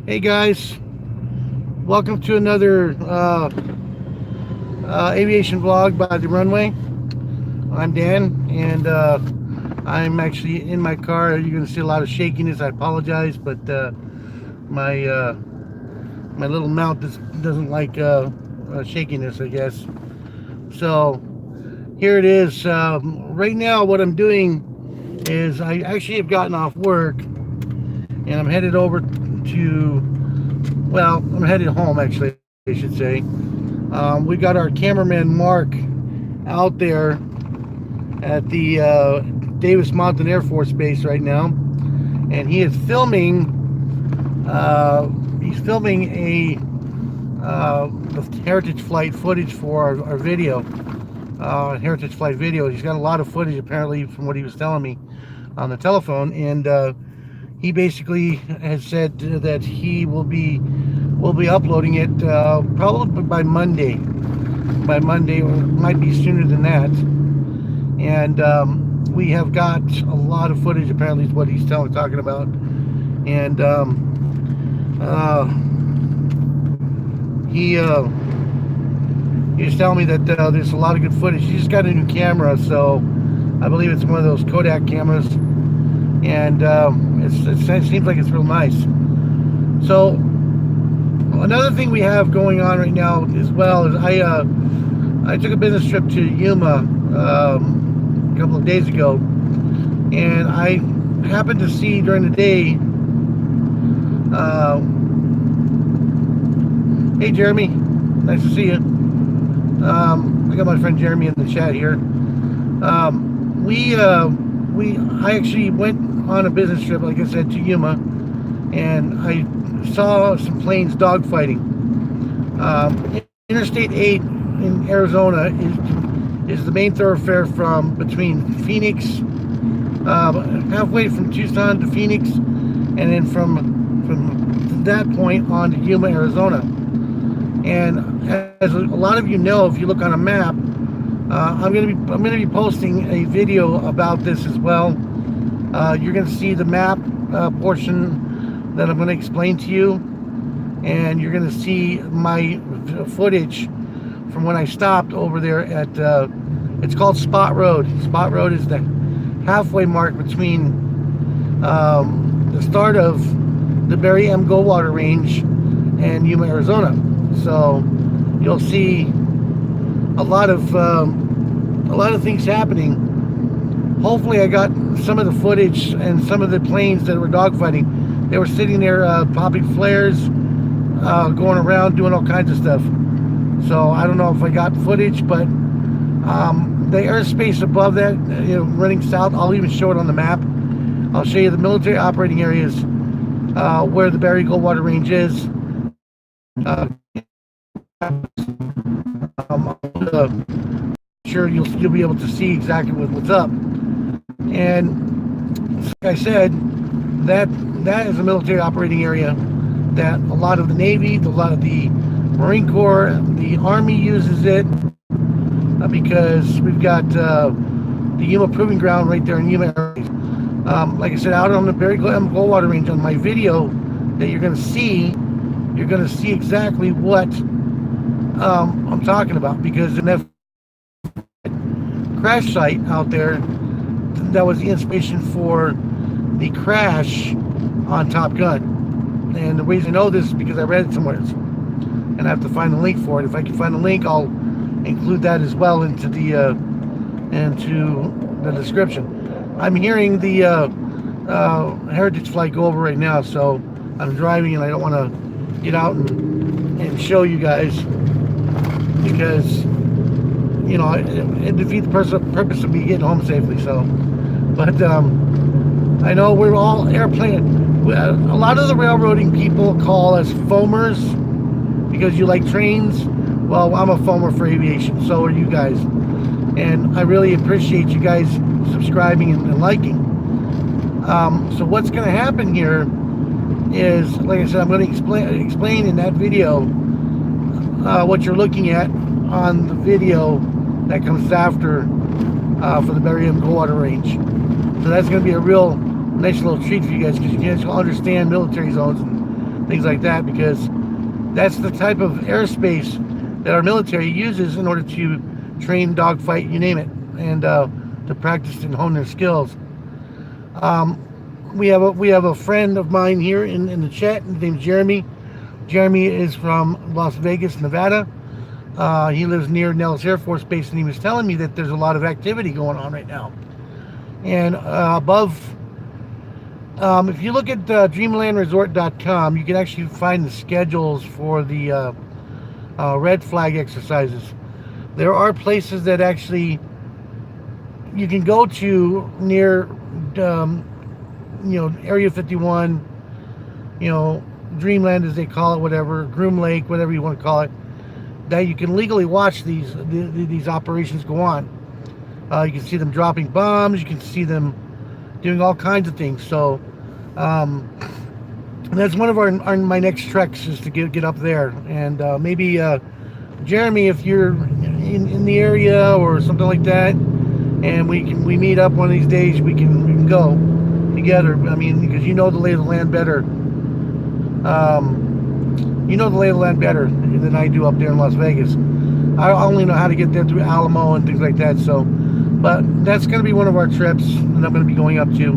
Hey guys, welcome to another aviation vlog by the runway. I'm Dan, and I'm actually in my car. You're going to see a lot of shakiness. I apologize, but my my little mount doesn't like shakiness, I guess. So here it is. Right now, what I'm doing is I actually have gotten off work, and I'm headed over to. Well, I'm headed home actually, I should say. We got our cameraman Mark out there at the Davis Mountain Air Force Base right now, and he is filming. He's filming the Heritage Flight footage for our video. Heritage Flight video. He's got a lot of footage apparently from what he was telling me on the telephone, and he basically has said that he will be uploading it probably by Monday. By Monday, or it might be sooner than that. And we have got a lot of footage. Apparently, is what he's talking about. And he was telling me that there's a lot of good footage. He just got a new camera, so I believe it's one of those Kodak cameras, and it seems like it's real nice. So another thing we have going on right now as well is I took a business trip to Yuma a couple of days ago, and I happened to see during the day. Hey Jeremy, nice to see you. I got my friend Jeremy in the chat here. I actually went on a business trip, like I said, to Yuma, and I saw some planes dogfighting. Interstate 8 in Arizona is the main thoroughfare from between Phoenix, halfway from Tucson to Phoenix, and then from that point on to Yuma, Arizona. And as a lot of you know, if you look on a map, I'm gonna be posting a video about this as well. You're gonna see the map portion that I'm gonna explain to you, and you're gonna see my footage from when I stopped over there at it's called Spot Road. Spot Road is the halfway mark between the start of the Barry M. Goldwater Range and Yuma, Arizona. So you'll see a lot of things happening. Hopefully, I got some of the footage and some of the planes that were dogfighting. They were sitting there popping flares, going around doing all kinds of stuff. So I don't know if I got footage, but the airspace above that, running south, I'll even show it on the map. I'll show you the military operating areas where the Barry Goldwater Range is. Sure, you'll be able to see exactly what's up. And like I said, that is a military operating area that a lot of the Navy, a lot of the Marine Corps, the Army uses it because we've got the Yuma Proving Ground right there in Yuma area. Like I said, out on the Barry Goldwater Range, on my video that you're going to see exactly what I'm talking about, because in that crash site out there, that was the inspiration for the crash on Top Gun. And the reason I know this is because I read it somewhere, and I have to find the link for it. If I can find the link, I'll include that as well into the description. I'm hearing the Heritage Flight go over right now, so I'm driving and I don't want to get out and show you guys, because it defeats the purpose of me getting home safely. So, but I know we're all airplane. A lot of the railroading people call us foamers because you like trains. Well, I'm a foamer for aviation. So are you guys, and I really appreciate you guys subscribing and liking. So what's going to happen here is, like I said, I'm going to explain in that video what you're looking at on the video that comes after for the Barry M. Goldwater Range. So that's going to be a real nice little treat for you guys, because you guys will understand military zones and things like that, because that's the type of airspace that our military uses in order to train, dogfight, you name it, and to practice and hone their skills. We have a friend of mine here in the chat. His name's Jeremy. Jeremy is from Las Vegas, Nevada. He lives near Nellis Air Force Base, and he was telling me that there's a lot of activity going on right now. And above, if you look at dreamlandresort.com, you can actually find the schedules for the red flag exercises. There are places that actually you can go to near, Area 51, Dreamland as they call it, whatever, Groom Lake, whatever you want to call it, that you can legally watch these operations go on. You can see them dropping bombs. You can see them doing all kinds of things. So that's one of my next treks, is to get up there. And maybe Jeremy, if you're in the area or something like that, and we meet up one of these days, we can go together. I mean, because you know the lay of the land better. You know the lay of the land better than I do up there in Las Vegas. I only know how to get there through Alamo and things like that. So, but that's going to be one of our trips that I'm going to be going up to.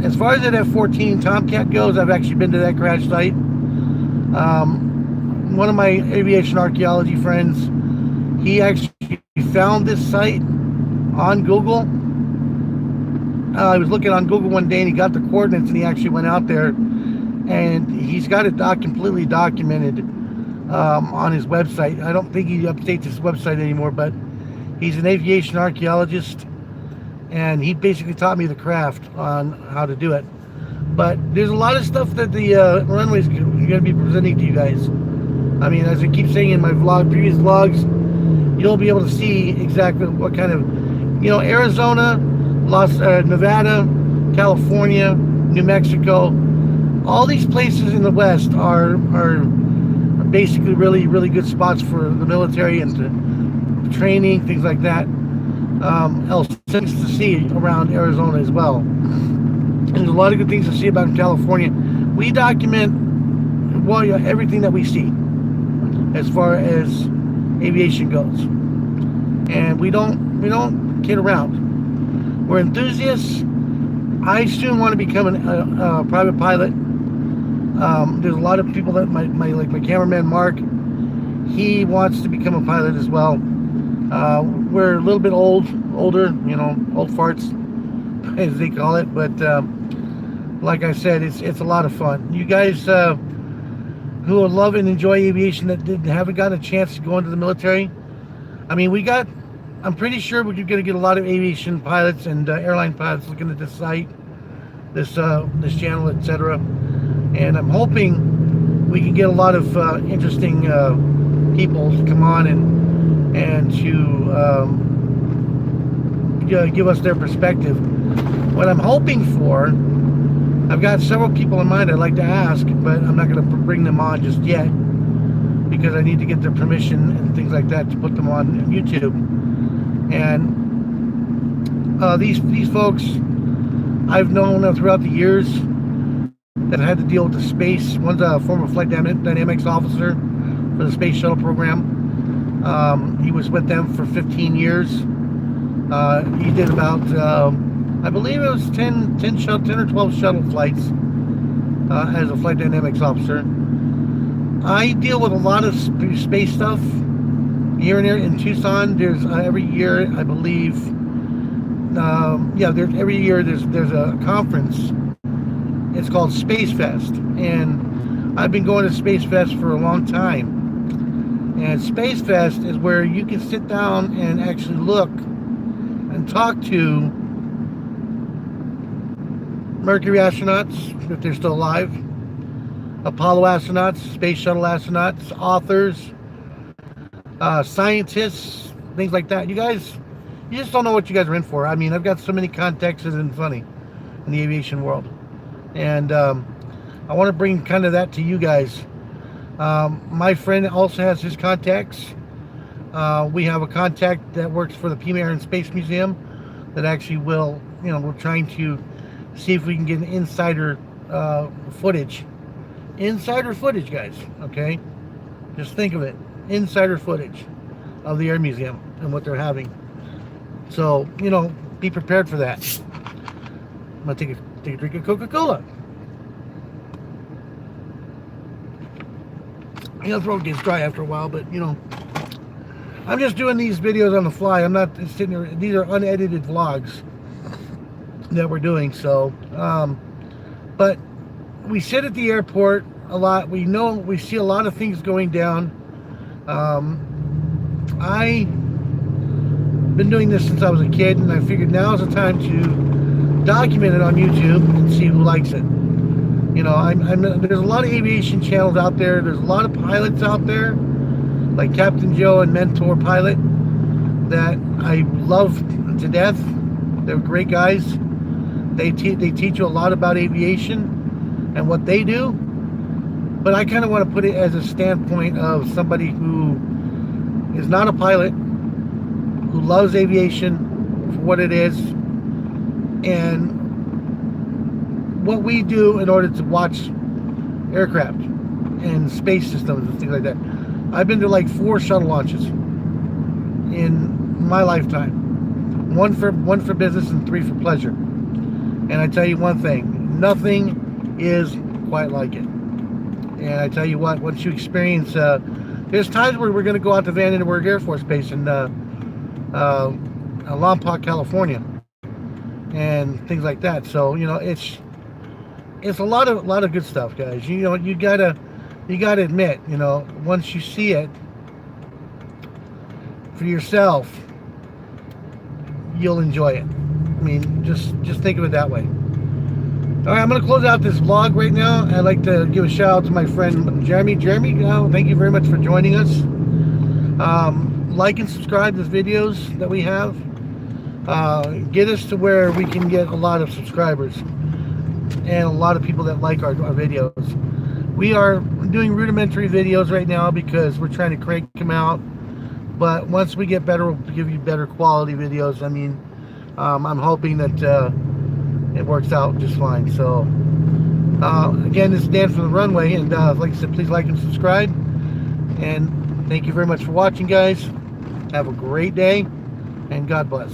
As far as that F-14 Tomcat goes, I've actually been to that crash site. One of my aviation archaeology friends, he actually found this site on Google. I was looking on Google one day, and he got the coordinates, and he actually went out there, and he's got it completely documented on his website. I don't think he updates his website anymore, but he's an aviation archaeologist, and he basically taught me the craft on how to do it. But there's a lot of stuff that the runway is going to be presenting to you guys. I mean, as I keep saying in my previous vlogs, you'll be able to see exactly what kind of, Arizona, Nevada, California, New Mexico, all these places in the West are basically really, really good spots for the military and to training, things like that. Else things to see around Arizona as well. And there's a lot of good things to see about in California. We document everything that we see as far as aviation goes, and we don't kid around. We're enthusiasts. I soon want to become a private pilot. There's a lot of people that my cameraman Mark, he wants to become a pilot as well. We're a little bit older, old farts, as they call it. But like I said, it's a lot of fun. You guys who love and enjoy aviation that haven't gotten a chance to go into the military, I mean, I'm pretty sure we're going to get a lot of aviation pilots and airline pilots looking at this site, this channel, etc. And I'm hoping we can get a lot of interesting people to come on and to give us their perspective. What I'm hoping for, I've got several people in mind I'd like to ask, but I'm not going to bring them on just yet because I need to get their permission and things like that to put them on YouTube. And these folks I've known throughout the years that had to deal with the space. One's a former flight dynamics officer for the space shuttle program. He was with them for 15 years. He did about, I believe it was 10 or 12 shuttle flights as a flight dynamics officer. I deal with a lot of space stuff here and there in Tucson. There's every year, I believe, every year there's a conference. It's called Space Fest, and I've been going to Space Fest for a long time. And Space Fest is where you can sit down and actually look and talk to Mercury astronauts, if they're still alive, Apollo astronauts, space shuttle astronauts, authors, scientists, things like that. You just don't know what you guys are in for. I mean, I've got so many contacts, it isn't funny, in the aviation world. And I want to bring kind of that to you guys. My friend also has his contacts. We have a contact that works for the Pima Air and Space Museum that actually we're trying to see if we can get an insider footage insider footage, guys. Okay, just think of it, insider footage of the Air Museum and what they're having. So, you know, be prepared for that. I'm gonna take a drink of Coca-Cola. You know, the throat gets dry after a while, but you know, I'm just doing these videos on the fly. I'm not sitting there. These are unedited vlogs that we're doing. So, but we sit at the airport a lot. We know, we see a lot of things going down. I've been doing this since I was a kid, and I figured now is the time to document it on YouTube and see who likes it. You know, there's a lot of aviation channels out there. There's a lot of pilots out there, like Captain Joe and Mentor Pilot, that I love to death. They're great guys. They teach you a lot about aviation and what they do. But I kind of want to put it as a standpoint of somebody who is not a pilot, who loves aviation for what it is, and what we do in order to watch aircraft and space systems and things like that. I've been to like 4 shuttle launches in my lifetime. One for business and 3 for pleasure. And I tell you one thing, nothing is quite like it. And I tell you what, once you experience, there's times where we're going to go out to Vandenberg Air Force Base in Lompoc, California, and things like that. So, you know, it's a lot of good stuff, guys. You know, you gotta admit, you know, once you see it for yourself, you'll enjoy it. I mean, just think of it that way. All right, I'm gonna close out this vlog right now. I'd like to give a shout out to my friend Jeremy. Jeremy, thank you very much for joining us. Like and subscribe to the videos that we have. Get us to where we can get a lot of subscribers and a lot of people that like our videos. We are doing rudimentary videos right now because we're trying to crank them out, but once we get better, we'll give you better quality videos. I mean, I'm hoping that it works out just fine. So again, this is Dan from the runway, and like I said, please like and subscribe, and thank you very much for watching, guys. Have a great day, and God bless.